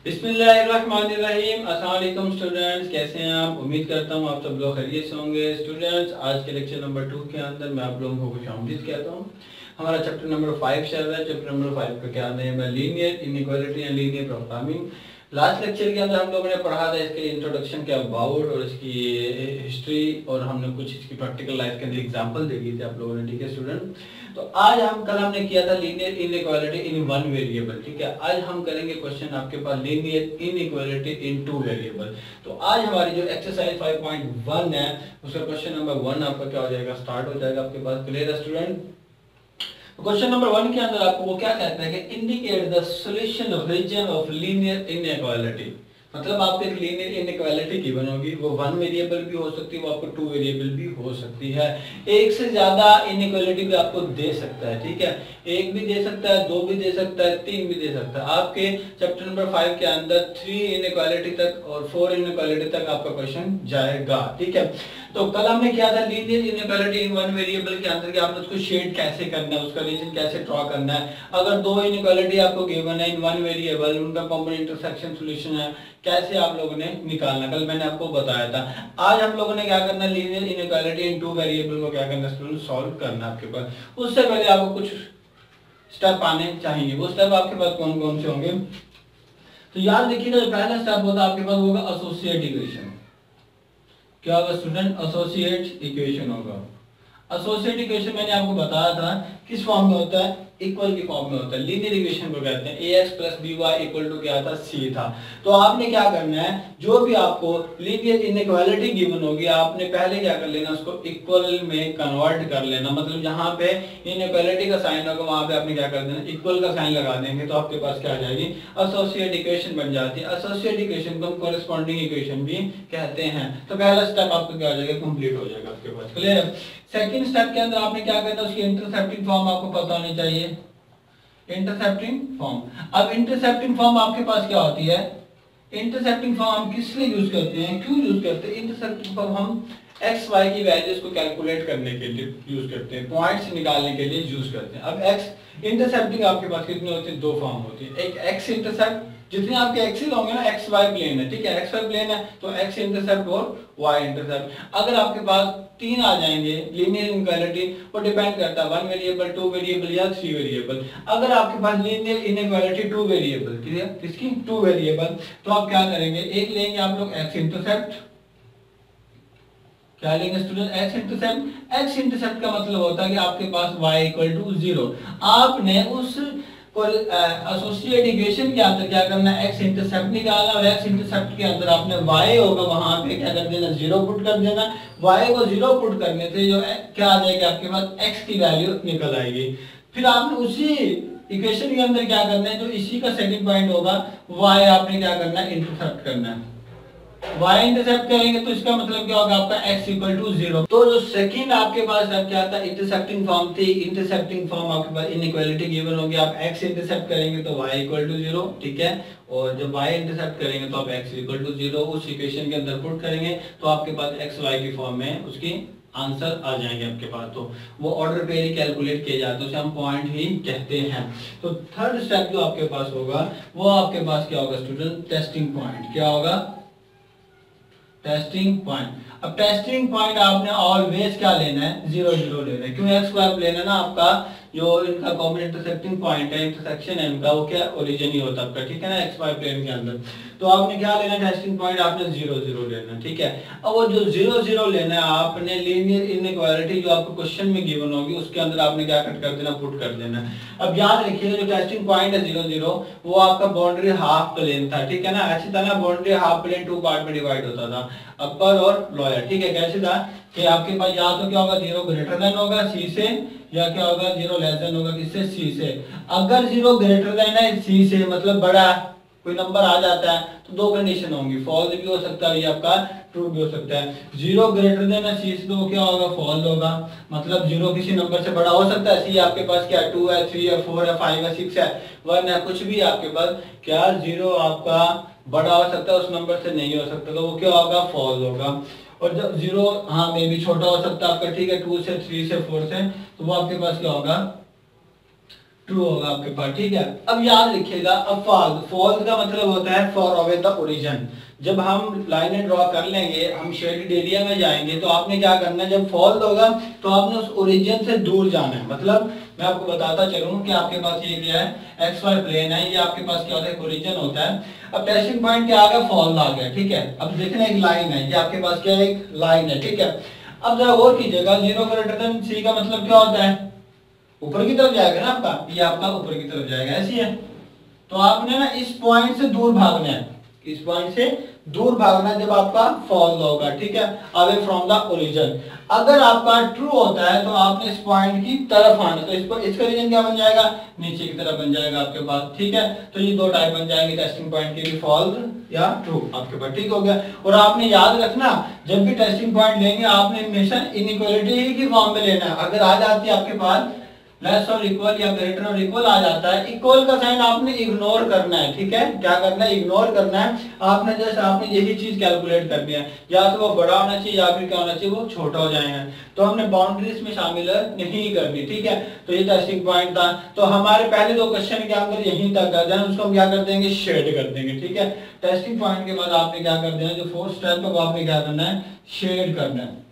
बिस्मिल्लाहिर्रहमानिर्रहीम। अस्सलाम वालेकुम स्टूडेंट्स, कैसे हैं आप? उम्मीद करता हूँ आप सब लोग खैरियत से होंगे। स्टूडेंट्स, आज के लेक्चर नंबर 2 के अंदर मैं आप लोगों को खुशामदीद कहता हूँ। हमारा चैप्टर नंबर 5 चल रहा है। चैप्टर नंबर 5 का क्या नाम है? Linear inequality and linear programming. Last lecture के अंदर हम लोगों ने पढ़ा था इसके इंट्रोडक्शन के अबाउट और इसकी हिस्ट्री, और हमने कुछ इसकी प्रैक्टिकल लाइफ के अंदर एग्जांपल देखी थी आप लोगों ने। ठीक है स्टूडेंट, तो आज कल हमने किया था linear inequality in one variable. ठीक है, आज हम करेंगे क्वेश्चन आपके पास linear inequality in two variable. तो आज हमारी जो एक्सरसाइज 5.1 है उसका क्वेश्चन नंबर 1 आपका क्या हो जाएगा, स्टार्ट हो जाएगा आपके पास। क्लियर है स्टूडेंट? क्वेश्चन नंबर 1 के अंदर आपको वो क्या कहता है कि indicate the solution of region of linear inequality. मतलब आपको एक लीनियर इनइक्वालिटी गिवन होगी, वो वन वेरिएबल भी हो सकती है, वो आपको टू वेरिएबल भी हो सकती है। एक से ज्यादा इनइक्वालिटी भी आपको दे सकता है। ठीक है, एक भी दे सकता है, दो भी दे सकता है, तीन भी दे सकता है। आपके चैप्टर नंबर 5 के अंदर 3 इनइक्वालिटी तक और 4 इनइक्वालिटी तक आपका क्वेश्चन जाएगा। ठीक है, तो कल हमने किया था linear inequality in one variable के अंदर कि आपने उसको शेड कैसे करना है, उसका रीजन कैसे ड्रॉ करना है। अगर दो इनइक्वालिटी आपको गिवन है इन वन वेरिएबल, उनका कॉमन इंटरसेक्शन सॉल्यूशन है, कैसे आप लोगों ने निकालना, कल मैंने आपको बताया था। आज हम लोगों ने क्या करना है, linear inequality in two variable को क्या करना है, सॉल्व करना आपके पास। उससे पहले आपको कुछ स्टेप आने चाहिए। वो स्टेप आपके पास कौन कौन से होंगे, तो याद रखिएगा जो पहला स्टेप होता है आपके पास होगा एसोसिएट इक्वेशन। क्या होगा स्टूडेंट? एसोसिएट इक्वेशन होगा। एसोसिएट इक्वेशन मैंने आपको बताया था किस फॉर्म में होता है, इक्वल की फॉर्म में होता है। लीनियर इक्वेशन को कहते हैं ax + by इक्वल टू क्या था, c था। तो आपने क्या करना है, जो भी आपको लीनियर इनइक्वालिटी गिवन होगी आपने पहले क्या कर लेना, उसको इक्वल में कन्वर्ट कर लेना। मतलब जहां पे इनइक्वालिटी का साइन होगा वहां पे आपने क्या कर देना, इक्वल का साइन लगा देंगे, तो आपके पास क्या आ जाएगी, एसोसिएट इक्वेशन बन जाती है। एसोसिएट इक्वेशन को हम कोरेस्पोंडिंग इक्वेशन भी कहते हैं। तो पहला स्टेप आपका क्या हो जाएगा, कंप्लीट हो जाएगा आपके पास। क्लियर है? सेकंड स्टेप के अंदर आपने क्या करना है, उसकी इंटरसेप्टिंग फॉर्म आपको पता होनी चाहिए। इंटरसेप्टिंग फॉर्म, अब इंटरसेप्टिंग फॉर्म आपके पास क्या होती है, इंटरसेप्टिंग फॉर्म हम किस लिए यूज करते हैं, क्यों यूज करते हैं? इंटरसेप्टिंग फॉर्म हम एक्स वाई की वैल्यूज को कैलकुलेट करने के लिए यूज करते हैं, पॉइंट्स निकालने के लिए यूज करते हैं। अब एक्स इंटरसेप्टिंग आपके पास कितनी होती है, दो फॉर्म होती है। एक एक्स इंटरसेप्ट, जितने आपके एक्सिस होंगे ना, एक्स वाई प्लेन है। ठीक है, एक्स वाई प्लेन है तो एक्स इंटरसेप्ट और वाई इंटरसेप्ट। अगर आपके पास तीन आ जाएंगे, लीनियर इनइक्वालिटी वो डिपेंड करता है वन वेरिएबल, टू वेरिएबल या थ्री वेरिएबल। अगर आपके पास linear inequality two variable, clear, किसकी, टू वेरिएबल, तो आप क्या करेंगे, एक लेंगे आप लोग एक्स इंटरसेप्ट। क्या लेंगे student? X intercept. X intercept का मतलब होता है कि आपके पास y = 0। आपने उस एसोसिएट इक्वेशन के अंदर क्या करना है, एक्स इंटरसेप्ट निकालना, और एक्स इंटरसेप्ट के अंदर आपने y होगा वहां पे क्या कर देना, 0 पुट कर देना। y को 0 पुट करने से जो क्या आ जाएगा आपके पास, x की वैल्यू निकल आएगी। फिर आपने उसी इक्वेशन के अंदर क्या करना है, जो इसी का सेकंड पॉइंट होगा, y आपने क्या करना है, इंटरसेप्ट करना है। y इंटरसेप्ट करेंगे तो इसका मतलब क्या होगा आपका, x = 0। तो जो सेकंड आपके पास क्या था, इंटरसेप्टिंग फॉर्म थी। इंटरसेप्टिंग फॉर्म आपके पास इनइक्वालिटी गिवन होगी, आप x इंटरसेप्ट करेंगे तो y = 0। ठीक है, और जब y इंटरसेप्ट करेंगे तो आप x = 0 उस इक्वेशन के अंदर पुट करेंगे, तो आपके पास x y की फॉर्म में उसकी आंसर आ जाएंगे आपके पास। तो वो ऑर्डर पे ही कैलकुलेट किए जाते हैं, उसे हम पॉइंट ही कहते हैं। तो थर्ड स्टेप जो आपके पास होगा वो आपके पास क्या होगा स्टूडेंट, टेस्टिंग पॉइंट। क्या होगा, टेस्टिंग पॉइंट। अब टेस्टिंग पॉइंट आपने ऑलवेज क्या लेना है, 0 0 लेना है। क्यों, एक्स वाई प्लेन है ना आपका, जो इनका कॉमन इंटरसेक्टिंग पॉइंट है, इंटरसेक्शन है इनका, वो क्या ओरिजिन ही होता है आपका। ठीक है ना, एक्स वाई प्लेन के अंदर। तो आपने क्या लेना, टेस्टिंग पॉइंट आपने 0 0 लेना। ठीक है, अब वो जो 0 0 लेना है आपने लीनियर इनइक्वालिटी जो आपको क्वेश्चन में गिवन होगी उसके अंदर आपने क्या कर देना, पुट कर देना। अब याद रखिएगा जो टेस्टिंग पॉइंट है 0 0 वो आपका बाउंड्री हाफ प्लेन था। ठीक है ना, अच्छी तरह boundary half plane two part में डिवाइड होता था, अपर और लोअर। ठीक है, कैसे था कि आपके पास या तो क्या होगा, 0 ग्रेटर देन होगा सी से, या क्या होगा, 0 लेस देन होगा किससे, सी से। अगर 0 ग्रेटर देन है सी से, मतलब बड़ा कोई नंबर आ जाता है, तो दो कंडीशन होंगी, फॉल्स भी हो सकता है, ये आपका ट्रू भी हो सकता है। 0 ग्रेटर देन है सी से तो क्या होगा, फॉल्स होगा, मतलब 0 किसी नंबर से बड़ा हो सकता है। सी आपके पास क्या, 2 है, 3 है, 4 है, 5 है, 6 है, 1 है, कुछ भी आपके पास क्या, 0 आपका बड़ा हो सकता है, उस नंबर से नहीं हो सकता, तो वो क्या होगा, फॉल्स होगा। और जब 0 हाँ में भी छोटा हो सकता है आपका, ठीक है, 2 से, 3 से, 4 से, तो वो आपके पास क्या होगा, ट्रू होगा आपके पास, ठीक है। अब याद रखिएगा, अब फॉल्स, फॉल्स का मतलब होता है फॉर अवे द ओरिजिन। जब हम लाइनें ड्रॉ कर लेंगे, हम शेडेड एरिया में जाएंगे, तो आपने क्या करना है, जब फॉल्स होगा तो आपने उस ओरिजिन से दूर जाना है। मतलब मैं आपको बताता चलूं कि आपके पास ये क्या है, एक्स वाई प्लेन है, ये आपके पास क्या होता है, ओरिजिन होता है। अब टेस्टिंग पॉइंट क्या आ गया, फॉल्स आ गया, ठीक है। अब देखना एक लाइन है, ये आपके पास क्या है, एक लाइन है, ठीक है। अब जरा गौर कीजिएगा, 0 ग्रेटर देन सी का मतलब क्या होता है, ऊपर की तरफ जाएगा ना आपका, ये आपका ऊपर की तरफ जाएगा, ऐसी है। तो आपने ना इस पॉइंट से दूर भागना है, इस पॉइंट से दूर भागना है जब आपका फॉल होगा, ठीक है, अवे फ्रॉम द ओरिजिन। अगर आपका ट्रू होता है तो आपने इस पॉइंट की तरफ आना, तो इस पर इसका रीजन क्या बन जाएगा, नीचे की तरफ बन जाएगा आपके पास, ठीक है। तो ये दो टाइप बन जाएंगे टेस्टिंग पॉइंट के भी, फॉल्स या ट्रू आपके पास, ठीक हो गया। और आपने याद रखना, जब भी टेस्टिंग पॉइंट लेंगे आपने हमेशा इनइक्वालिटी की फॉर्म में लेना है। अगर आ जाती है आपके पास लेस और इक्वल या ग्रेटर और इक्वल आ जाता है, इक्वल का साइन आपने इग्नोर करना है, ठीक है। क्या करना है, इग्नोर करना है। आपने जैसे आपने यही चीज कैलकुलेट करनी है, या तो वो बड़ा होना चाहिए या फिर क्या होना चाहिए, वो छोटा हो जाएगा। तो हमने बाउंड्रीज में शामिल नहीं करनी, ठीक है। तो ये टेस्टिंग पॉइंट था। तो हमारे पहले दो क्वेश्चन के अंदर यहीं तक है, उसको हम क्या कर देंगे, शेड कर देंगे, ठीक है। टेस्टिंग पॉइंट के बाद आपने क्या कर देना, जो फोर्थ स्टेप है वो आपने क्या करना है, शेड करना है।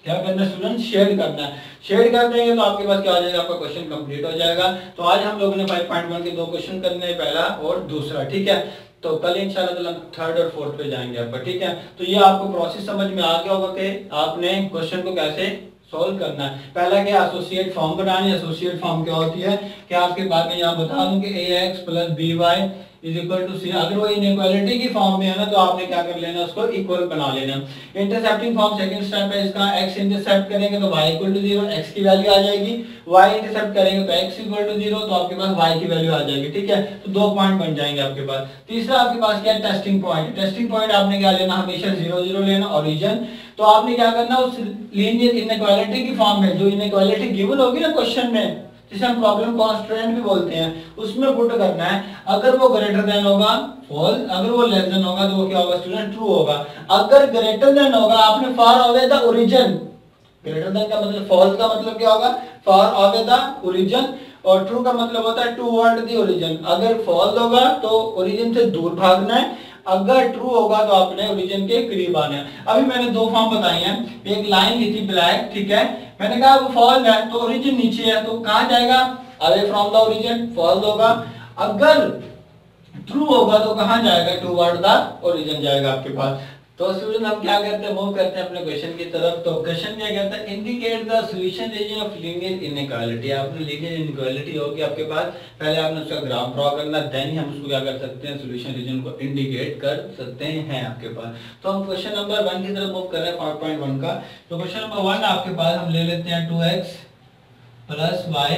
क्या करना है स्टूडेंट, शेड करना है। शेड कर देंगे तो आपके पास क्या आ जाएगा, आपका क्वेश्चन कंप्लीट हो जाएगा। तो आज हम लोगों ने 5.1 के दो क्वेश्चन करने हैं, पहला और दूसरा, ठीक है। तो कल इंशाल्लाह थर्ड और फोर्थ पे जाएंगे आपका, ठीक है। तो ये आपको प्रोसेस समझ में आ गया होगा कि आपने क्वेश्चन को कैसे सॉल्व करना है। पहला क्या, एसोसिएट फॉर्म बनानी है। एसोसिएट फॉर्म क्या होती है कि आपके बाद में यहाँ बता दूं कि ax plus by is equal to C. अगर वो इनइक्वालिटी की फॉर्म में है ना, तो आपने क्या कर लेना, उसको इक्वल बना लेना। इंटरसेप्टिंग फॉर्म सेकंड स्टेप है इसका। x इंटरसेप्ट करेंगे तो y इक्वल टू 0, x की वैल्यू आ जाएगी। y इंटरसेप्ट करेंगे तो x इक्वल टू 0, तो आपके पास y की वैल्यू आ जाएगी, ठीक है। तो दो पॉइंट बन जाएंगे आपके पास। तीसरा आपके पास क्या है, टेस्टिंग पॉइंट। टेस्टिंग पॉइंट आपने क्या लेना, हमेशा 0 0 लेना, ओरिजिन। तो आपने क्या करना, उस लीनियर इनइक्वालिटी की फॉर्म में जो इनइक्वालिटी गिवन होगी ना क्वेश्चन में, जिसे हम प्रॉब्लम कांस्टेंट भी बोलते हैं, उसमें पुट करना है। अगर वो ग्रेटर देन होगा फॉल्स, अगर वो लेस देन होगा तो वो क्या होगा स्टूडेंट, ट्रू होगा। अगर ग्रेटर देन होगा, आपने far away the origin, greater than का मतलब, फॉल्स का मतलब क्या होगा, फार अवे द ओरिजिन, और ट्रू का मतलब होता है टुवर्ड द ओरिजिन। अगर फॉल्स होगा तो ओरिजिन से दूर भागना है, अगर ट्रू होगा तो आपने ओरिजिन के करीब आना है। अभी मैंने दो फॉर्म बताई हैं, एक लाइन ली थी ब्लैक, ठीक है। मैंने कहा वो फॉल्स है तो ओरिजिन नीचे है, तो कहां जाएगा, away from the origin, false होगा। अगर ट्रू होगा तो कहां जाएगा, टुवर्ड द ओरिजिन जाएगा आपके पास। तो स्टूडेंट हम क्या करते हैं, मूव करते हैं अपने क्वेश्चन की तरफ। तो क्वेश्चन क्या कहता है, indicate the solution region of linear inequality. आपने लीनियर इनइक्वालिटी होगी आपके पास, पहले आपने उसका ग्राफ ड्रॉ करना, देन ही हम उसको क्या कर सकते हैं, सॉल्यूशन रीजन को इंडिकेट कर सकते हैं आपके पास। तो हम क्वेश्चन नंबर 1 की तरफ मूव कर रहे हैं 5.1 का। तो क्वेश्चन नंबर 1 आपके पास हम ले लेते हैं 2x plus y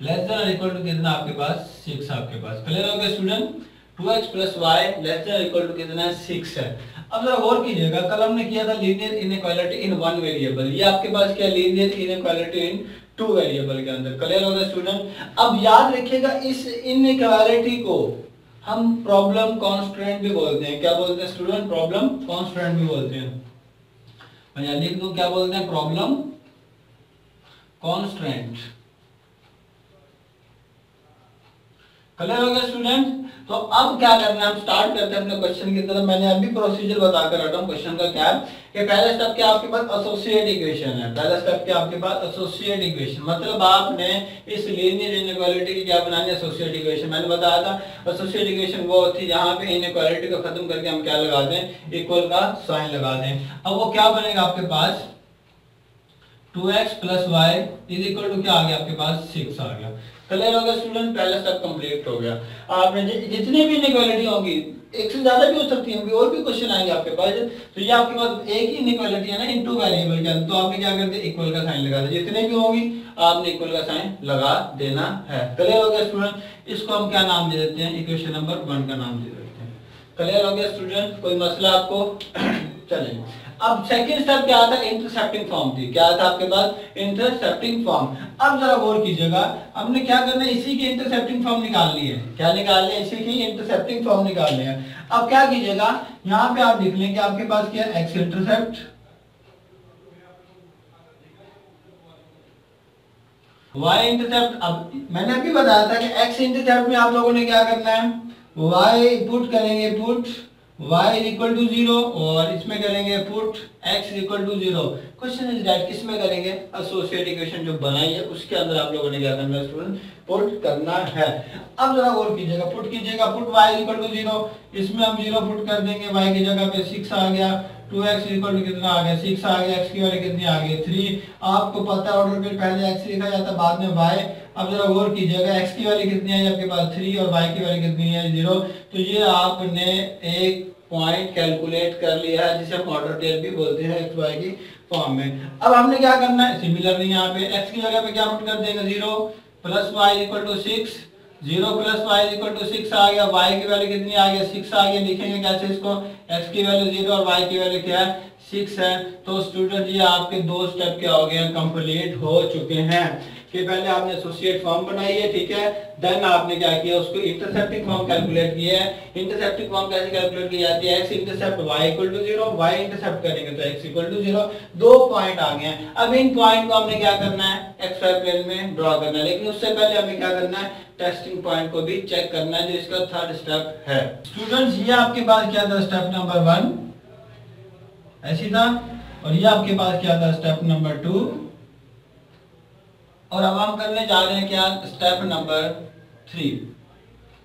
less than और इक्वल टू कितना आपके पास 6 आपके पास। क्लियर हो गया student, 2x plus y less than और इक्वल टू कितना 6 है। अब जरा गौर कीजिएगा, कल हमने किया था linear inequality in one variable, ये आपके पास क्या linear inequality in two variable के अंदर। क्लियर हो गया स्टूडेंट। अब याद रखिएगा, इस इनइक्वालिटी को हम प्रॉब्लम कांस्टेंट भी बोलते हैं। क्या बोलते हैं स्टूडेंट, प्रॉब्लम कांस्टेंट भी बोलते हैं। मैं लिख दूं, क्या बोलते हैं, प्रॉब्लम कांस्टेंट। क्लियर हो गया स्टूडेंट। तो अब क्या करना है, हम स्टार्ट करते हैं अपने क्वेश्चन की तरफ। मैंने अभी प्रोसीजर बताकर रखा हूं क्वेश्चन का क्या है कि पहला स्टेप क्या आपके पास एसोसिएट इक्वेशन है। पहला स्टेप क्या आपके पास एसोसिएट इक्वेशन, मतलब आपने इस लीनियर इनइक्वालिटी की क्या बनानी है, एसोसिएट इक्वेशन। मैंने बताया था एसोसिएट इक्वेशन वो होती है जहां पे इनइक्वालिटी को खत्म करके हम क्या लगा दें, इक्वल का साइन लगा दें। अब वो क्या बनेगा आपके पास, 2x plus y is equal to क्या आ गया आपके पास 6 आ गया। क्लियर हो गया स्टूडेंट, पहला स्टेप कंप्लीट हो गया। आपने जितनी भी इनइक्वालिटी होगी, एक से ज्यादा भी हो सकती है, और भी क्वेश्चन आएंगे आपके पास, तो ये आपके पास एक ही इनइक्वालिटी है ना इन टू वेरिएबल के अंदर, तो आपने क्या कर दिया, इक्वल का साइन लगा दिया। जितने भी होगी आपने इक्वल का साइन लगा देना है। क्लियर हो गया स्टूडेंट। इसको हम क्या नाम दे देते हैं, इक्वेशन नंबर 1 का नाम दे देते हैं। क्लियर हो गया स्टूडेंट, कोई मसला आपको चलें। अब सेकंड स्टेप क्या था, इंटरसेप्टिंग फॉर्म थी। क्या था आपके पास, इंटरसेप्टिंग फॉर्म। अब जरा गौर कीजिएगा, हमने क्या करना है, इसी की इंटरसेप्टिंग फॉर्म निकालनी है। क्या निकालनी है, इसी की इंटरसेप्टिंग फॉर्म निकालनी है। अब क्या कीजिएगा, यहाँ पे आप देख लें कि आपके पास क्या है, एक्स इंटरसेप्ट वाई इंटरसेप्ट, अब मैंने अभी बताया था कि एक्स इंटरसेप्ट में आप लोगों ने क्या करना है, वाई पुट करेंगे, पुट y इक्वल टू 0 और इसमें करेंगे put x equal to 0। Question is that किस में करेंगे, एसोसिएट इक्वेशन जो बनाई है उसके अंदर आप लोगों ने क्या करना है स्टूडेंट, पुट करना है। अब जरा गौर कीजिएगा, पुट कीजिएगा, पुट y इक्वल टू 0, इसमें हम 0 पुट कर देंगे, y की जगह पे 6 आ गया, 2x इक्वल टू कितना आ गया, 6 आ गया, x की वैल्यू कितनी आ गई 3। आपको पता है ऑर्डर पे पहले x लिखा जाता है बाद में y। अब जरा गौर कीजिएगा, x की वैल्यू कितनी है आपके पास 3 और y की वैल्यू कितनी है 0। तो ये आपने एक पॉइंट कैलकुलेट कर लिया है जिसे हम ऑर्डर पेयर भी बोलते हैं एक्स वाई की फॉर्म में। अब हमने क्या करना है, सिमिलरली यहाँ पे x की जगह पे क्या पुट कर देंगे 0 plus y equal to 6, 0 plus y equal to 6 आ गया, y की वैल्यू कितनी आ गया 6 आ गया। लिखेंगे कैसे इसको, x की वैल्यू 0 और y की वैल्यू क्या है 6 है। तो स्टूडेंट ये आपके दो स्टेप क्या हो गए, कंप्लीट हो चुके हैं कि पहले आपने एसोसिएट फॉर्म बनाई है, ठीक है, देन आपने क्या किया उसको इंटरसेप्टिंग फॉर्म कैलकुलेट किया है। इंटरसेप्टिंग फॉर्म कैसे कैलकुलेट की जाती है, x intercept y equal to 0, y intercept करेंगे तो x इक्वल टू 0। दो पॉइंट आ गए हैं। अब इन पॉइंट को हमने क्या करना है, xy प्लेन में ड्रॉ करना है, लेकिन उससे पहले हमें क्या करना है, टेस्टिंग पॉइंट को भी चेक करना है जो इसका थर्ड स्टेप है। स्टूडेंट्स ये आपके पास क्या था, स्टेप नंबर 1 ऐसी था, और ये आपके पास क्या था, स्टेप नंबर 2। और अब हम करने जा रहे हैं क्या, स्टेप नंबर 3।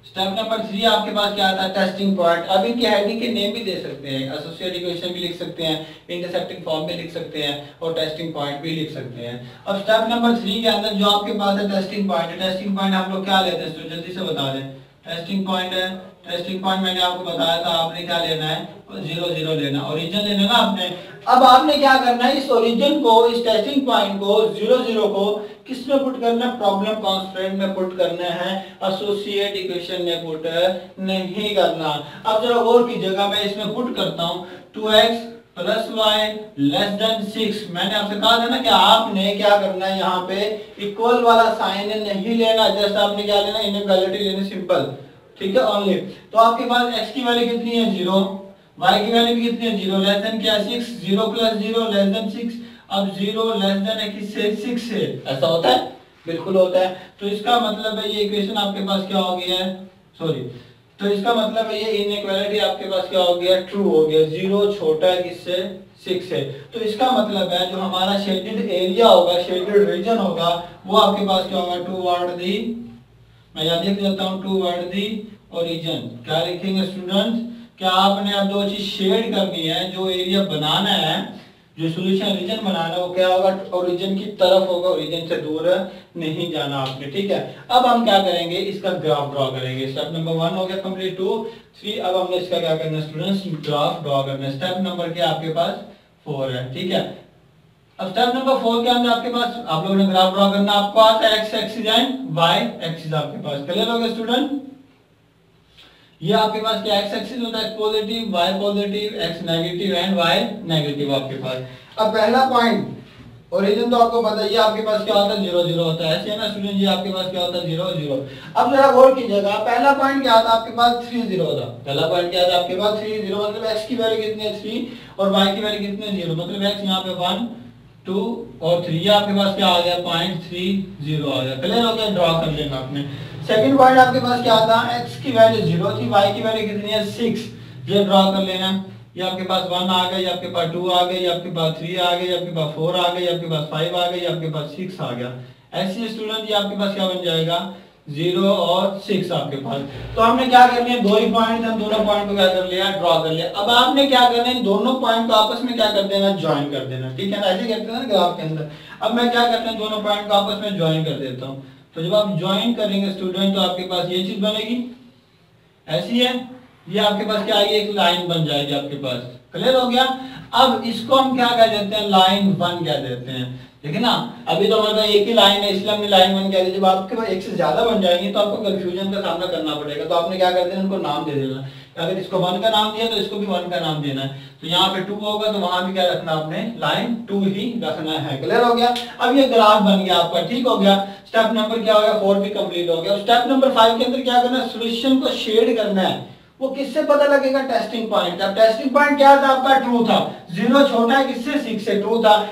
स्टेप नंबर 3 आपके पास क्या आता है, टेस्टिंग पॉइंट। अब इनकी हेडिंग के नेम भी दे सकते हैं, एसोसिएट इक्वेशन भी लिख सकते हैं, इंटरसेप्टिंग फॉर्म भी लिख सकते हैं और टेस्टिंग पॉइंट भी लिख सकते हैं। अब स्टेप नंबर 3 के अंदर जो आपके पास है टेस्टिंग पॉइंट, टेस्टिंग पॉइंट हम लोग क्या लेते हैं, तो जल्दी से बता दें। टेस्टिंग पॉइंट है, टेस्टिंग पॉइंट मैंने आपको बताया था, आपने क्या लेना है, 0 0 लेना, ओरिजिन लेना ना आपने। अब आपने क्या करना है, इस ओरिजिन को, इस टेस्टिंग पॉइंट को 0 0 को किस में पुट करना है, प्रॉब्लम कांस्टेंट में पुट करना है, एसोसिएट इक्वेशन में पुट नहीं करना। अब जरा गौर कीजिएगा, मैं इसमें पुट करता हूं 2x plus Y less than 6। मैंने आपसे कहा था ना कि आपने क्या करना है, यहाँ पे इक्वल वाला साइन नहीं लेना, जस्ट आपने क्या लेना, इनइक्वालिटी लेनी, सिंपल, ठीक है, ओनली। तो आपके पास x की वैल्यू कितनी है 0, y की वैल्यू भी कितनी है 0, लेस देन क्या 6, 0 प्लस 0 लेस देन 6। अब 0 लेस देन है किससे, 6 से, ऐसा होता है, बिल्कुल होता है। तो इसका मतलब है ये इक्वेशन आपके पास क्या हो गया है, सॉरी, तो इसका मतलब है ये इनइक्वालिटी आपके पास क्या हो गया, ट्रू हो गया। 0 छोटा है किससे, 6 से। तो इसका मतलब है जो हमारा शेडेड एरिया होगा, शेडेड रीजन होगा, वो आपके पास क्या होगा, टुवर्ड दी, मैं यहाँ लिख देता हूँ, टुवर्ड दी ओरिजिन। क्या लिखेंगे स्टूडेंट्स, क्या आपने अब दो चीज शेड करनी है, जो एरिया बनाना है, जो सॉल्यूशन रीजन बनाना है, वो क्या होगा, ओरिजिन की तरफ होगा, ओरिजिन से दूर नहीं जाना आपने, ठीक है। अब हम क्या करेंगे, इसका ग्राफ ड्रॉ करेंगे। स्टेप नंबर 1 हो गया कंप्लीट, 2 3। अब हमने इसका क्या करना है स्टूडेंट्स, ग्राफ ड्रॉ करना है। स्टेप नंबर क्या आपके पास 4 है, ठीक है। अब स्टेप नंबर 4 के अंदर आपके पास आप लोगों ने ग्राफ ड्रॉ करना, आपको आता है x axis and y axis आपके पास, क्लियर हो गया स्टूडेंट। ये आपके पास क्या एक्स एक्सिस होता है positive, y positive, x negative and y negative आपके पास। अब पहला पॉइंट ओरिजिन तो आपको पता है, ये आपके पास क्या होता है 0 0 होता है, ऐसे है ना स्टूडेंट, ये आपके पास क्या होता है 0 0। अब जरा गौर कीजिएगा, पहला पॉइंट क्या था आपके पास 3 0 था, पहला पॉइंट क्या था आपके पास 3 0, मतलब x की वैल्यू कितनी है 3 और y की वैल्यू कितनी है 0, मतलब x यहाँ पे 1 2 और 3, ये आपके पास क्या आ गया 0.30 आ गया, क्लियर हो गया, ड्रॉ कर लेना आपने। सेकंड पॉइंट आपके पास क्या था, x की वैल्यू 0 थी, y की वैल्यू कितनी है 6, ये ड्रॉ कर लेना। ये आपके पास 1 आ गया, ये आपके पास 2 आ गया, ये आपके पास 3 आ गया, ये आपके पास 4 आ गया, ये आपके पास 5 आ गया, ये आपके पास 6 आ गया। ऐसे स्टूडेंट ये आपके पास क्या बन जाएगा 0 और 6 आपके पास। तो हमने क्या कर लिया, दो ही पॉइंट हम दोनों पॉइंट को क्या कर लिया, ड्रॉ कर लिया। अब आपने क्या करना है, दोनों पॉइंट को आपस में क्या कर देना, ज्वाइन कर देना, ठीक है ना, ऐसे करते हैं ना ग्राफ के अंदर। अब मैं क्या करता हूँ, दोनों पॉइंट को आपस में ज्वाइन कर देता हूँ। तो जब आप ज्वाइन करेंगे स्टूडेंट, तो आपके पास ये चीज बनेगी, ऐसी है, ये आपके पास क्या आएगी, एक लाइन बन जाएगी आपके पास, क्लियर हो गया। अब इसको हम क्या कह देते हैं, लाइन 1 कह देते हैं, ठीक है ना। अभी तो हमारे पास एक ही लाइन है, इसलिए हमने लाइन 1 कह दी। जब आपके पास एक से ज्यादा बन जाएंगे तो आपको कंफ्यूजन का सामना करना पड़ेगा, तो आपने क्या कर देना, उनको नाम दे देना। अगर इसको 1 का नाम दिया तो इसको भी 1 का नाम देना है। तो यहाँ पे 2 होगा तो वहां भी क्या रखना, आपने लाइन 2 ही रखना है, क्लियर हो गया। अब ये ग्राफ बन गया आपका, ठीक हो गया। स्टेप नंबर क्या हो गया, 4 भी कंप्लीट हो गया। स्टेप नंबर 5 के अंदर क्या करना है, सॉल्यूशन को शेड करना है, वो किससे पता लगेगा, टेस्टिंग पॉइंट। अब टेस्टिंग पॉइंट क्या था आपका, ट्रू था, 0 छोटा है किससे, 6 से, ट्रू था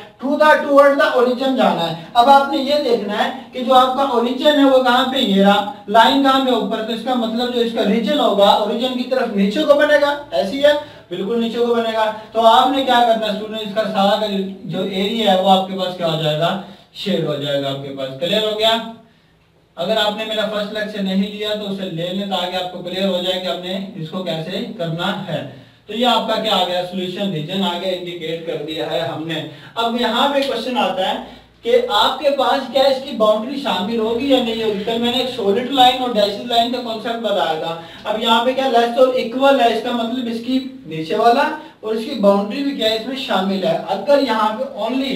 टूवर्ड द ओरिजिन जाना है। अब आपने ये देखना है कि जो आपका ओरिजिन है वो कहाँ पे, ये रहा, लाइन कहाँ पे, ऊपर, तो इसका मतलब जो इसका रीजन होगा ओरिजिन की तरफ नीचे को बनेगा, ऐसी है, बिल्कुल नीचे को बनेगा। तो आपने क्या करना स्टूडेंट, इसका सारा का जो एरिया है वो आपके पास क्या हो जाएगा, शेड हो जाएगा आपके पास। क्लियर हो गया। अगर आपने मेरा फर्स्ट लेक्चर नहीं लिया तो उसे ले लें ताकि आपको क्लियर हो जाए कि आपने इसको कैसे करना है। तो ये आपका क्या आ गया, सॉल्यूशन रीजन आ गया, इंडिकेट कर दिया है हमने। अब यहाँ पे क्वेश्चन आता है कि आपके पास क्या इसकी बाउंड्री शामिल होगी या नहीं होगी। कल मैंने एक सॉलिड लाइन और डैशेड लाइन का कॉन्सेप्ट बताया था। अब यहाँ पे क्या लेस और इक्वल है, इसका मतलब इसकी नीचे वाला और इसकी बाउंड्री भी क्या है इसमें शामिल है। अगर यहाँ पे ओनली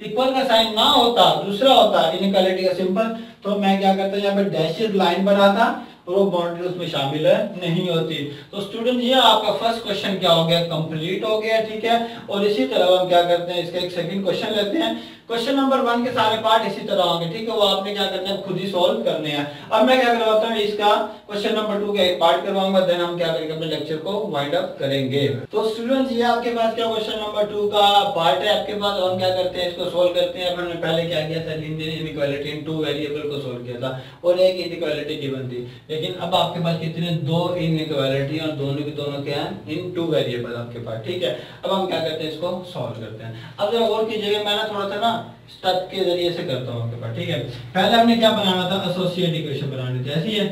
इक्वल का साइन ना होता, दूसरा होता इनइक्वालिटी का सिंबल, तो मैं क्या करता यहाँ पे डैशेड लाइन बनाता और वो बाउंड्री उसमें शामिल नहीं होती। तो स्टूडेंट ये आपका फर्स्ट क्वेश्चन क्या हो गया, कंप्लीट हो गया, ठीक है। और इसी तरह हम क्या करते हैं, इसका एक सेकंड क्वेश्चन लेते हैं। क्वेश्चन नंबर 1 के सारे पार्ट इसी तरह होंगे, ठीक है, वो आपने क्या करना है, खुद ही सॉल्व करने हैं। अब मैं क्या करवाता हूँ, इसका क्वेश्चन नंबर 2 का एक पार्ट करवाऊंगा, देन हम क्या करेंगे, अपने लेक्चर को वाइंड अप करेंगे। तो स्टूडेंट्स ये आपके पास क्या क्वेश्चन नंबर 2 का पार्ट है आपके पास, और हम क्या करते हैं, इसको सोल्व करते हैं। हमने पहले क्या किया था, लीनियर इनइक्वालिटी इन 2 वेरिएबल को सोल्व किया था और एक इनइक्वालिटी गिवन थी। लेकिन अब आपके पास कितने, 2 इनइक्वालिटी और दोनों के दोनों क्या है, इन 2 वेरिएबल आपके पास, ठीक है। अब हम क्या करते हैं, इसको सॉल्व करते हैं। अब जरा गौर कीजिएगा, मैं ना थोड़ा सा ना स्टेप के जरिए से करता हूं आपके पास, ठीक है। पहले हमने क्या बनाना था, एसोसिएट इक्वेशन बनानी थी, ऐसी है।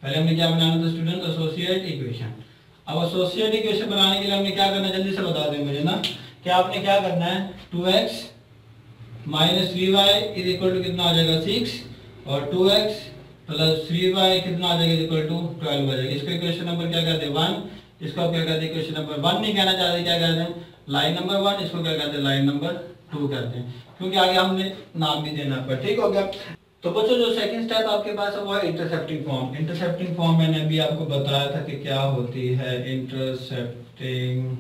पहले हमने क्या बनाना था स्टूडेंट, एसोसिएट इक्वेशन। अब एसोसिएट इक्वेशन बनाने के लिए हमने क्या करना है, जल्दी से बता दें मुझे ना, कि आपने क्या करना है, 2x minus 3y is equal to कितना आ जाएगा, 6, और 2x प्लस 3y कितना आ जाएगा, इक्वल टू 12 आ जाएगा। इसको इक्वेशन नंबर क्या कहते हैं, 1। इसको क्या कहते हैं, इक्वेशन नंबर 1 नहीं कहना चाहते, क्या कहते हैं, लाइन नंबर 1। इसको क्या कहते हैं, लाइन नंबर 2 कहते हैं, क्योंकि आगे हमने नाम भी देना पर, ठीक हो गया। तो बच्चों जो सेकंड स्टेप आपके पास है वो है इंटरसेप्टिंग फॉर्म। इंटरसेप्टिंग फॉर्म मैंने अभी आपको बताया था कि क्या होती है इंटरसेप्टिंग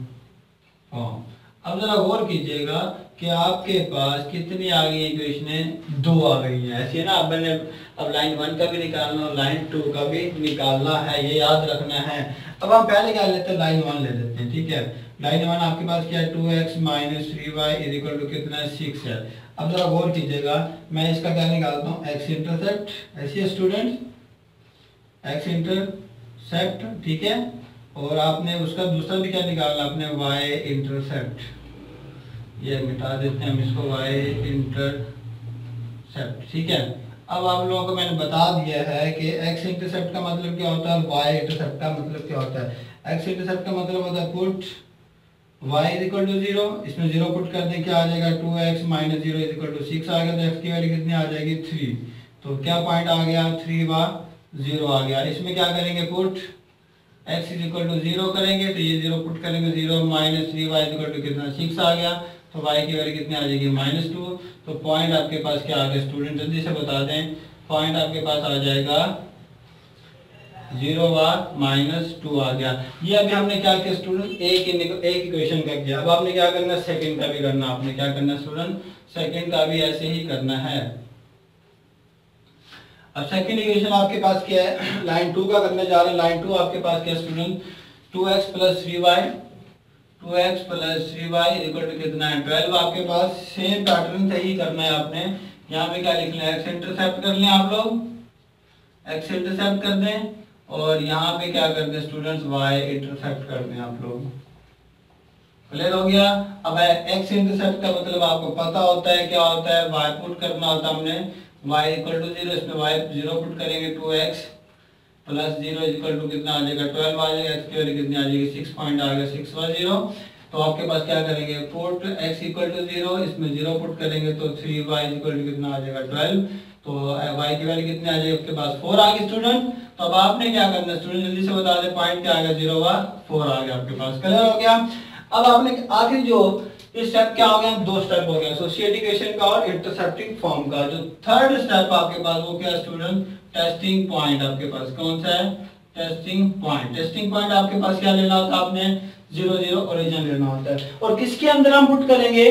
फॉर्म। अब जरा गौर कीजिएगा कि आपके पास कितनी आ गई इक्वेशनें, 2 आ गई हैं, ऐसी है ना। अब मैंने अब लाइन 1 का भी निकालना और लाइन 2 का भी निकालना है, ये याद रखना है। अब हम पहले क्या लेते हैं, लाइन 1 ले लेते हैं, ठीक है। लाइन 1 आपके पास क्या है, 2x minus 3y is equal to कितना है, 6 है। अब जरा गौर कीजिएगा, मैं इसका क्या निकालता हूँ, x इंटरसेप्ट, ऐसी है स्टूडेंट, x इंटरसेप्ट, ठीक है। और आपने उसका दूसरा भी क्या निकालना, अपने y इंटरसेप्ट, ये मिटा देते हैं हम इसको, y इंटरसेप्ट, ठीक है। अब आप लोगों को मैंने बता दिया है कि x इंटरसेप्ट का मतलब क्या होता है, y इंटरसेप्ट का मतलब क्या होता है। x इंटरसेप्ट का मतलब होता है put y is equal to 0, इसमें 0 पुट कर दें, क्या आ जाएगा, 2x minus 0 is equal to 6 आ गया। तो x की वैल्यू कितनी आ जाएगी, 3। तो क्या पॉइंट आ गया, 3 व 0 आ गया। इसमें क्या करेंगे, put x is equal to 0 करेंगे, तो ये 0 पुट करेंगे, 0 minus 3y is equal to कितना, 6 आ गया। तो y की वैल्यू कितनी आ जाएगी, -2। तो पॉइंट आपके पास क्या आ गया स्टूडेंट, जल्दी से बता दें, पॉइंट आपके पास आ जाएगा 0 व -2 आ गया। ये अभी हमने क्या किया स्टूडेंट, एक इक्वेशन का किया। अब आपने क्या करना है, सेकंड का भी करना। आपने क्या करना है स्टूडेंट, सेकंड का भी ऐसे ही करना है। अब सेकंड इक्वेशन आपके पास क्या है, लाइन 2 का करने जा रहे हैं। लाइन 2 आपके पास क्या student, 2x plus 3y, 2x plus 3y equal to कितना है, 12। आपके पास सेम पैटर्न से ही करना है आपने। यहाँ पे क्या लिख लें, x इंटरसेप्ट कर लें आप लोग, x इंटरसेप्ट कर दें, और यहाँ पे क्या कर दें स्टूडेंट्स, y इंटरसेप्ट कर दें आप लोग। क्लियर हो गया। अब x इंटरसेप्ट का मतलब आपको पता होता है क्या होता है, y पुट करना होता है हमने, y इक्वल टू 0, इसमें y 0 पुट करेंगे, 2x प्लस 0 इक्वल टू कितना आ जाएगा, 12 आ जाएगा। x की वैल्यू कितनी आ जाएगी, 6 पॉइंट आ गया, 6 व 0। तो आपके पास क्या करेंगे, पुट x इक्वल टू 0, इसमें 0 पुट करेंगे, तो 3y इक्वल टू कितना आ जाएगा, 12। तो y की वैल्यू कितनी आ जाएगी आपके पास, 4 आ गई स्टूडेंट। तो अब आपने क्या करना है स्टूडेंट, जल्दी से बता दें, पॉइंट क्या आ गया, 0 व 4 आ गया आपके पास। क्लियर हो गया। अब आपने आखिर जो इस स्टेप क्या हो गया, 2 स्टेप हो गया, एसोसिएट इक्वेशन का और इंटरसेप्टिंग फॉर्म का। जो थर्ड स्टेप आपके पास वो क्या स्टूडेंट, टेस्टिंग पॉइंट आपके पास कौन सा है, टेस्टिंग पॉइंट। टेस्टिंग पॉइंट आपके पास क्या लेना होता है, आपने 0 0 ओरिजिन लेना होता है। और किसके अंदर हम पुट करेंगे,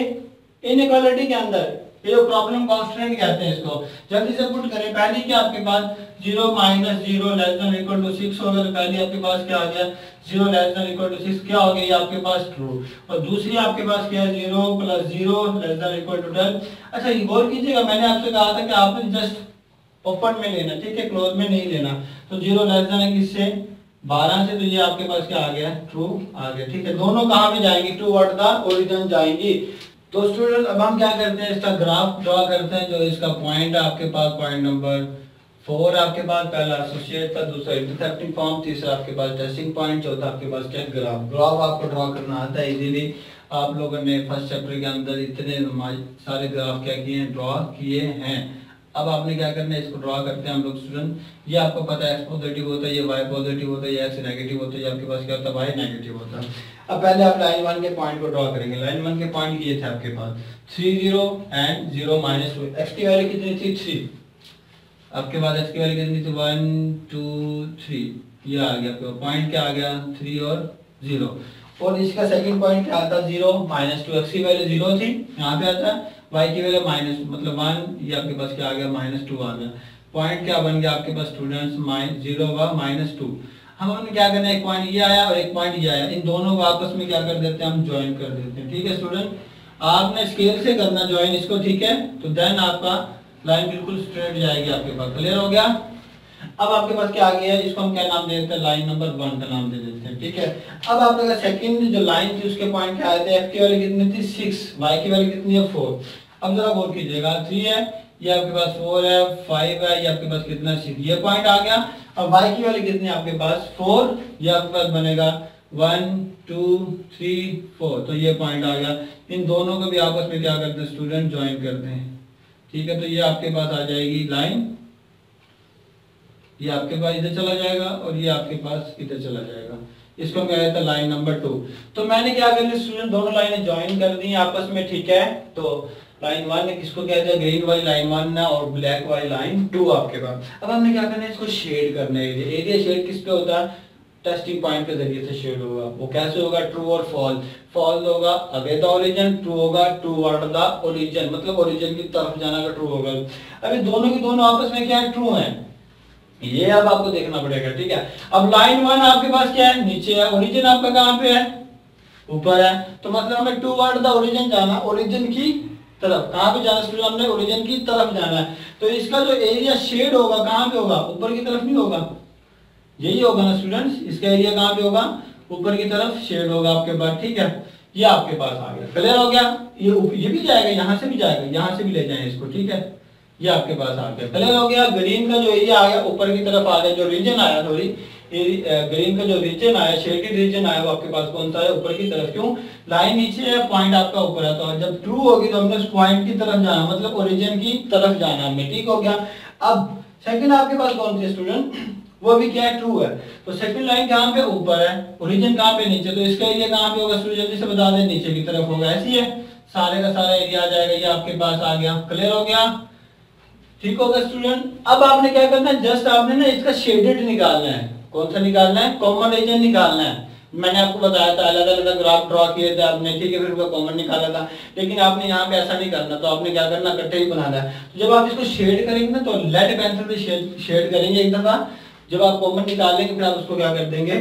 इनइक्वालिटी के अंदर। ये जो प्रॉब्लम कांस्टेंट कहते हैं इसको। जल्दी से पुट करें। पहली क्या आपके पास 0 - 0 < 6 होगा, तो पहले आपके पास क्या आ गया 0 < 6 क्या हो गया ये आपके पास ट्रू। और दूसरी आपके पास क्या है 0 + 0 < 12। अच्छा ये गौर कीजिएगा, मैंने आपसे कहा था कि आपने जस्ट ओपन में लेना, ठीक है, क्लोज में नहीं लेना। तो 0 < किससे 12 से, तो ये आपके पास क्या आ गया ट्रू आ गया, ठीक है। दोनों कहाँ पे जाएंगी टूवर्ड द ओरिजिन जाएंगी। तो स्टूडेंट अब हम क्या करते हैं इसका ग्राफ ड्रॉ करते हैं। जो इसका पॉइंट है आपके पास पॉइंट नंबर 4 आपके पास, पहला एसोसिएट था, दूसरा इंटरसेक्टिंग फॉर्म, तीसरा आपके पास टेस्टिंग पॉइंट, चौथा आपके पास क्या ग्राफ। ग्राफ आपको ड्रॉ करना आता है इजीली। आप लोगों ने फर्स्ट चैप्टर के अंदर इतने सारे ग्राफ क्या किए हैं ड्रॉ किए हैं। अब आपने क्या करना है इसको ड्रॉ करते हैं हम लोग स्टूडेंट। ये आपको पता है एक्स पॉजिटिव होता है, ये वाई पॉजिटिव होता है, ये एक्स नेगेटिव होता है, ये आपके पास क्या होता है वाई नेगेटिव होता है। अब पहले आप लाइन 1 के पॉइंट को ड्रॉ करेंगे। लाइन 1 के पॉइंट ये थे आपके पास 3 0 एंड 0 - 2। एक्स की वैल्यू कितनी थी 3, आपके पास एक्स की वैल्यू कितनी थी 1 2 3, ये आ गया आपका पॉइंट क्या आ गया 3 और 0। और इसका सेकंड पॉइंट क्या आता 0 - 2। एक्स की वैल्यू 0 थी, यहाँ पे आता है y की वैल्यू माइनस मतलब 1, ये आपके पास क्या आ गया -2 आ गया। पॉइंट क्या बन गया आपके पास स्टूडेंट्स 0 व -2। हम हमने क्या करना है एक पॉइंट ये आया और एक पॉइंट ये आया, इन दोनों को आपस में क्या कर देते हैं हम ज्वाइन कर देते हैं, ठीक है स्टूडेंट। आपने स्केल से करना ज्वाइन इसको, ठीक है, तो देन आपका लाइन बिल्कुल स्ट्रेट जाएगी आपके पास। क्लियर हो गया। अब आपके पास क्या आ गया है, इसको हम क्या नाम दे देते हैं लाइन नंबर 1 का नाम दे देते हैं, ठीक है। अब आप लोग सेकंड जो लाइन थी उसके पॉइंट क्या आए थे, एक्स की वैल्यू कितनी थी 6, वाई की वैल्यू कितनी है 4। अब जरा गौर कीजिएगा 3 है, ये आपके पास 4 है, 5 है, ये आपके पास कितना 6, ये पॉइंट आ गया। अब y की वैल्यू कितनी है आपके पास 4, ये आपके पास बनेगा 1 2 3 4, तो ये पॉइंट आ गया। इन दोनों को भी आपस में क्या करते हैं स्टूडेंट ज्वाइन करते हैं, ठीक है। तो ये आपके पास आ जाएगी लाइन, ये आपके पास इधर चला जाएगा और ये आपके पास इधर चला जाएगा। इसको क्या कहते हैं लाइन नंबर 2। तो मैंने क्या कर लिया स्टूडेंट दोनों लाइनें ज्वाइन कर दी आपस में, ठीक है। तो लाइन 1 किसको कहते हैं ग्रीन वाली लाइन 1 है और ब्लैक वाली लाइन 2 आपके पास। अब हमने क्या करना है इसको शेड करना है। एरिया शेड किस पे होता है, टेस्टिंग पॉइंट के जरिए से शेड होगा। वो कैसे होगा, ट्रू और फॉल्स। फॉल्स होगा अवे द ओरिजिन, ट्रू होगा टूवर्ड द ओरिजिन, मतलब ओरिजिन की तरफ जाना का ट्रू होगा। अभी दोनों की दोनों आपस में क्या है ट्रू है, ये अब आपको देखना पड़ेगा, ठीक है। अब लाइन 1 आपके पास क्या है नीचे है, ओरिजिन आपका कहां पे है ऊपर है, तो मतलब हमें टूवर्ड द ओरिजिन जाना, ओरिजिन की तरफ। कहां पे जाना स्टूडेंट, हमने ओरिजिन की तरफ जाना है। तो इसका जो एरिया शेड होगा कहां पे होगा, ऊपर की तरफ नहीं होगा, यही होगा ना स्टूडेंट्स। इसका एरिया कहां पे होगा, ऊपर की तरफ शेड होगा आपके पास, ठीक है। ये आपके पास आ गया, क्लियर हो गया। ये भी जाएगा, यहां से भी जाएगा, यहां से भी ले जाएं इसको, ठीक है। ये आपके पास आ गया, क्लियर हो गया। ग्रीन का जो एरिया आ गया ऊपर की तरफ आ गया, जो रीजन आया सॉरी ग्रीन का जो रीजन आया शेडेड रीजन आया वो आपके पास कौन सा है ऊपर की तरफ। क्यों, लाइन नीचे है पॉइंट आपका ऊपर है, तो जब ट्रू होगी तो हमने उस पॉइंट की तरफ जाना, मतलब ओरिजिन की तरफ जाना हमें, ठीक हो गया। अब सेकंड आपके पास कौन सी स्टूडेंट, वो भी क्या है ट्रू है। तो सेकंड लाइन कहां पे ऊपर है, ओरिजिन कहां पे नीचे, तो इसका एरिया कहां पे होगा स्टूडेंट जल्दी से बता दें, नीचे की तरफ होगा। ऐसी है सारे का सारा एरिया आ जाएगा, ये आपके पास आ गया, क्लियर हो गया, ठीक होगा स्टूडेंट। अब आपने क्या करना है, जस्ट आपने ना इसका शेडेड निकालना है। कौन सा निकालना है, कॉमन रीजन निकालना है। मैंने आपको बताया था अलग अलग ग्राफ ड्रॉ किए थे आपने, ठीक है, फिर उसका कॉमन निकाला था। लेकिन आपने यहाँ पे ऐसा नहीं करना, तो आपने क्या करना इकट्ठे ही बनाना है। तो जब आप इसको शेड करेंगे ना तो लेड पेंसिल से शेड करेंगे एक दफा। जब आप कॉमन निकालेंगे फिर आप उसको क्या कर देंगे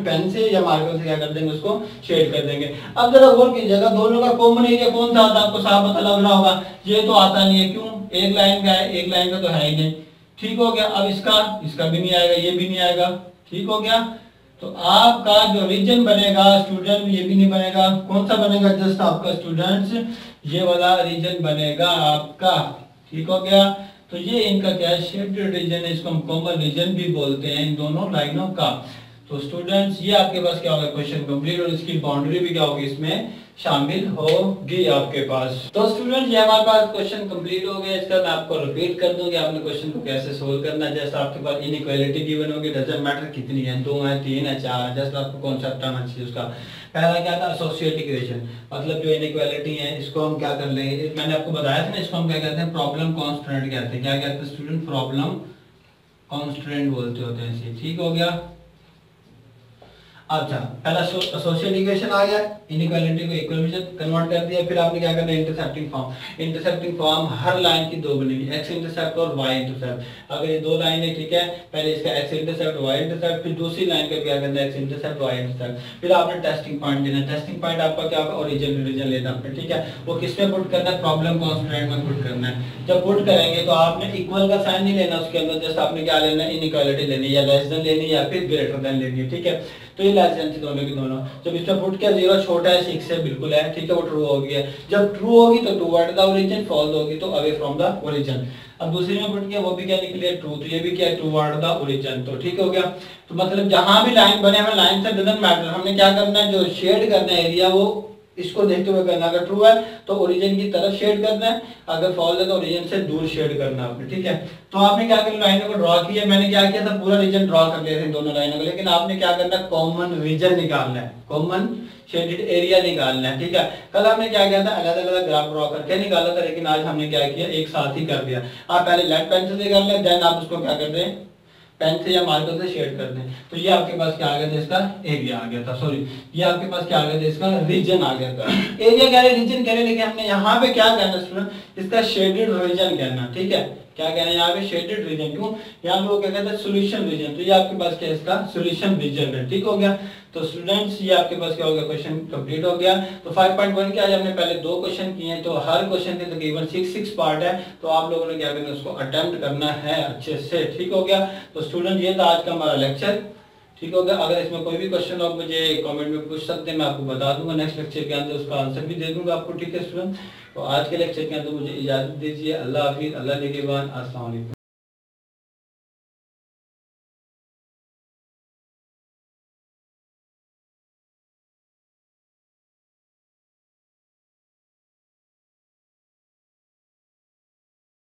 पेन से या मार्कर से क्या कर देंगे उसको शेड कर देंगे। अब जरा गौर कीजिएगा दोनों का कॉमन एरिया कौन सा आता है, आपको साफ पता लग रहा होगा। ये तो आता नहीं है, क्यों, एक लाइन का है, एक लाइन का तो है ही नहीं, ठीक हो गया। अब इसका भी नहीं आएगा, ये भी नहीं आएगा, ठीक हो गया। तो आपका जो रीजन बनेगा स्टूडेंट ये भी नहीं बनेगा, कौन सा बनेगा, जस्ट आपका स्टूडेंट्स ये वाला रीजन बनेगा आपका, ठीक हो गया। तो ये इनका क्या है शेडेड रीजन है, इसको हम कॉमन रीजन भी बोलते हैं इन दोनों लाइनों का। तो स्टूडेंट्स ये आपके पास क्या होगा क्वेश्चन कंप्लीट, और इसकी बाउंड्री भी क्या होगी इसमें शामिल होगी आपके पास। तो स्टूडेंट ये हमारे पास क्वेश्चन कंप्लीट हो गया। इसका मैं आपको रिपीट कर दूं कि आपने क्वेश्चन को कैसे सोल्व करना है। जैसे आपके पास इनइक्वालिटी गिवन होगी, डजंट मैटर कितनी है, 2 है 3 है 4 है, जस्ट आपको कॉन्सेप्ट आना चाहिए उसका। पहला क्या था एसोसिएट इक्वेशन, मतलब जो इनइक्वालिटी है इसको हम क्या कर लेंगे, मैंने आपको बताया था ना, इसको हम क्या कहते हैं प्रॉब्लम कांस्टेंट कहते हैं। क्या कहते हैं स्टूडेंट, प्रॉब्लम कांस्टेंट बोलते होते हैं इसे, ठीक हो गया। अच्छा, पहला सोशल इक्वेशन आ गया, इनइक्वालिटी को इक्वल में कन्वर्ट कर दिया। फिर आपने क्या करना है, इंटरसेप्टिंग फॉर्म। इंटरसेप्टिंग फॉर्म हर लाइन की दो बनेगी, एक्स इंटरसेप्ट और वाई इंटरसेप्ट। अगर ये दो लाइन है, ठीक है, पहले इसका एक्स इंटरसेप्ट वाई इंटरसेप्ट, फिर दूसरी लाइन का क्या करना है, एक्स इंटरसेप्ट वाई इंटरसेप्ट। फिर आपने टेस्टिंग पॉइंट देना है। टेस्टिंग पॉइंट आपका क्या होगा, ओरिजिन रीजन लेना है, ठीक है। वो किस में पुट करना है, प्रॉब्लम कॉन्स्टेंट में पुट करना है। जब पुट करेंगे तो आपने इक्वल का साइन नहीं लेना उसके अंदर, जस्ट आपने क्या लेना है, इनइक्वालिटी लेनी है, या लेस देन लेनी है, या फिर ग्रेटर देन लेनी है, ठीक है। तो ये लेस देन थी दोनों की दोनों। जब इसमें पुट किया 0 छोटा है 6 से बिल्कुल है, ठीक है, वो ट्रू हो गया। जब ट्रू होगी तो टुवर्ड द ओरिजिन, फॉल्स होगी तो अवे फ्रॉम द ओरिजिन। अब दूसरी में पुट किया, वो भी क्या निकली है, ट्रू, तो ये भी क्या है, टुवर्ड द ओरिजिन, तो ठीक हो गया। तो मतलब जहां भी लाइन बने हमें लाइन से डजंट मैटर, हमने क्या करना है, जो शेड करना है एरिया वो इसको देखते हुए करना। अगर ट्रू है तो ओरिजिन की तरफ शेड करना है, अगर फॉल्स है तो ओरिजिन से दूर शेड करना है आपने, ठीक है। तो आपने क्या कर लाइनों को ड्रॉ किया, मैंने क्या किया था, पूरा रीजन ड्रॉ कर लिया था दोनों लाइनों को, लेकिन आपने क्या करना है, कॉमन रीजन निकालना है, कॉमन शेडेड एरिया निकालना है, ठीक है। कल हमने क्या किया था, अलग अलग ग्राफ ड्रॉ करके निकाला था, लेकिन आज हमने क्या किया, एक साथ ही कर दिया। आप पहले लेफ्ट पेंसिल से कर लें, देन आप उसको क्या कर दें, पेन से या मार्कर से शेड कर दें। तो ये आपके पास क्या आ गया था, इसका एरिया आ गया था, सॉरी ये आपके पास क्या आ गया था, इसका रीजन आ गया था। एरिया कह रहे, रीजन कह रहे, लेकिन हमने यहाँ पे क्या कहना स्टूडेंट, इसका शेडेड रीजन कहना, ठीक है। क्या कहना है यहाँ पे, शेडेड रीजन। क्यों, यहाँ पे वो क्या कहते हैं, सोल्यूशन रीजन। तो ये आपके पास क्या है, इसका सोल्यूशन रीजन है, ठीक हो गया। तो स्टूडेंट्स ये आपके पास क्या हो गया, क्वेश्चन कंप्लीट हो गया। तो 5.1 के आज हमने पहले 2 क्वेश्चन किए हैं, तो हर क्वेश्चन के तकरीबन 6 पार्ट है, तो आप लोगों ने क्या करना है, उसको अटेम्प्ट करना है अच्छे से, ठीक हो गया। तो स्टूडेंट ये था आज का हमारा लेक्चर, ठीक हो गया। अगर इसमें कोई भी क्वेश्चन आप मुझे कमेंट में पूछ सकते हैं, मैं आपको बता दूंगा, नेक्स्ट लेक्चर के अंदर उसका आंसर भी दे दूंगा आपको, ठीक है स्टूडेंट। तो आज के लेक्चर के अंदर मुझे इजाजत दीजिए, अल्लाह हाफिज़, अल्लाह निगहबान, अस्सलाम वालेकुम।